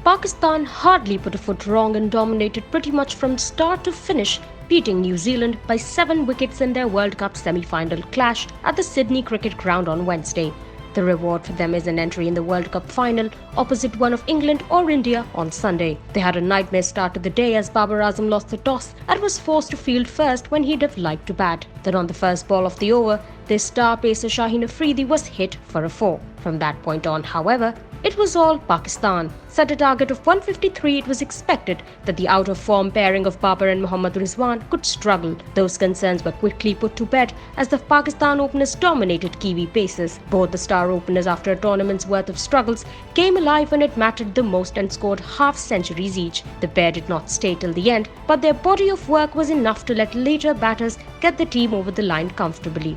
Pakistan hardly put a foot wrong and dominated pretty much from start to finish, beating New Zealand by 7 wickets in their World Cup semi-final clash at the Sydney Cricket Ground on Wednesday. The reward for them is an entry in the World Cup final opposite one of England or India on Sunday. They had a nightmare start to the day as Babar Azam lost the toss and was forced to field first when he'd have liked to bat. Then on the first ball of the over, their star pacer Shaheen Afridi was hit for a 4. From that point on, however, it was all Pakistan. Set a target of 153, it was expected that the out-of-form pairing of Babar and Mohammad Rizwan could struggle. Those concerns were quickly put to bed as the Pakistan openers dominated Kiwi pacers. Both the star openers, after a tournament's worth of struggles, came alive when it mattered the most and scored half-centuries each. The pair did not stay till the end, but their body of work was enough to let later batters get the team over the line comfortably.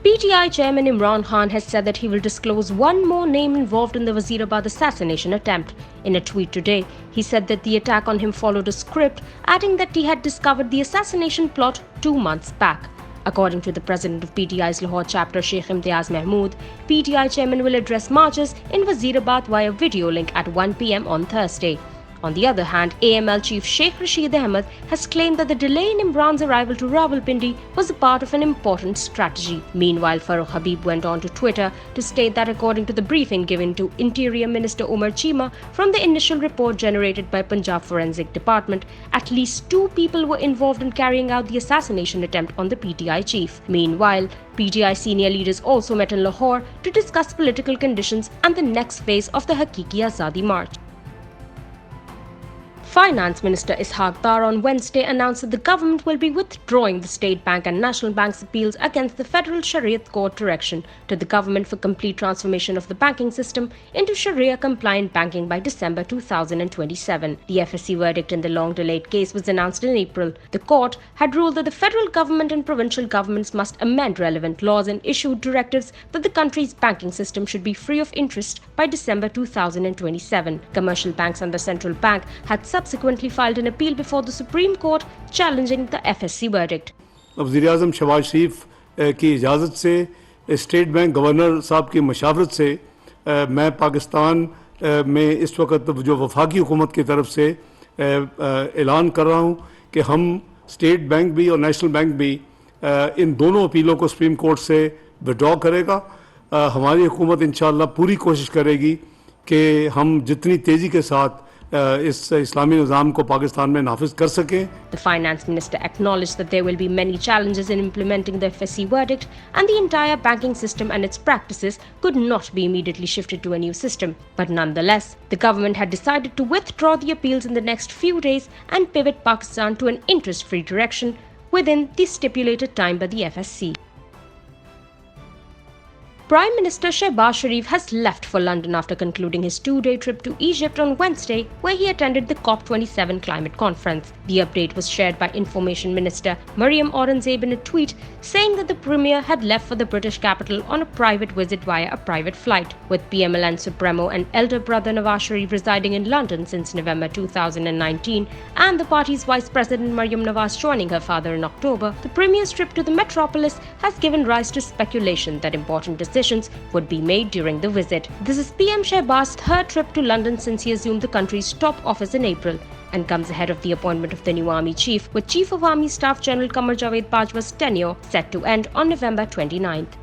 PTI chairman Imran Khan has said that he will disclose one more name involved in the Wazirabad assassination attempt. In a tweet today, he said that the attack on him followed a script, adding that he had discovered the assassination plot 2 months back. According to the president of PTI's Lahore chapter, Sheikh Imtiaz Mahmood, PTI chairman will address marchers in Wazirabad via video link at 1 p.m. on Thursday. On the other hand, AML chief Sheikh Rashid Ahmed has claimed that the delay in Imran's arrival to Rawalpindi was a part of an important strategy. Meanwhile, Farooq Habib went on to Twitter to state that according to the briefing given to Interior Minister Umar Chima from the initial report generated by Punjab Forensic Department, at least 2 people were involved in carrying out the assassination attempt on the PTI chief. Meanwhile, PTI senior leaders also met in Lahore to discuss political conditions and the next phase of the Hakiki Azadi March. Finance Minister Ishaq Dar on Wednesday announced that the government will be withdrawing the State Bank and National Bank's appeals against the Federal Shariat Court direction to the government for complete transformation of the banking system into Sharia-compliant banking by December 2027. The FSC verdict in the long-delayed case was announced in April. The court had ruled that the federal government and provincial governments must amend relevant laws and issue directives that the country's banking system should be free of interest by December 2027. Commercial banks and the central bank had subsequently filed an appeal before the Supreme Court challenging the FSC verdict. वज़ीर-ए-आज़म शहबाज शरीफ की इजाज़त से state bank governor साहब की मशावरत से मैं पाकिस्तान में इस वक्त जो वफाकी हुकूमत की तरफ से ऐलान कर रहा हूँ कि हम स्टेट बैंक भी और नेशनल बैंक भी इन दोनों अपीलों को सुप्रीम कोर्ट से विड्रॉ करेगा। हमारी हुकूमत इंशाअल्लाह पूरी कोशिश करेगी कि हम जितनी तेज़ी के साथ इस इस्लामी निज़ाम को पाकिस्तान में नाफिज कर सकें। The finance minister acknowledged that there will be many challenges in implementing the FSC verdict and the entire banking system and its practices could not be immediately shifted to a new system. But nonetheless, the government had decided to withdraw the appeals in the next few days and pivot Pakistan to an interest-free direction within the stipulated time by the FSC. Prime Minister Shehbaz Sharif has left for London after concluding his 2-day trip to Egypt on Wednesday, where he attended the COP27 climate conference. The update was shared by Information Minister Maryam Aurangzeb in a tweet, saying that the Premier had left for the British capital on a private visit via a private flight. With PMLN Supremo and elder brother Nawaz Sharif residing in London since November 2019 and the party's Vice President Maryam Nawaz joining her father in October, the Premier's trip to the metropolis has given rise to speculation that important decisions would be made during the visit. This is PM Shehbaz's 3rd trip to London since he assumed the country's top office in April and comes ahead of the appointment of the new army chief, with Chief of Army Staff General Qamar Javed Bajwa's tenure set to end on November 29th.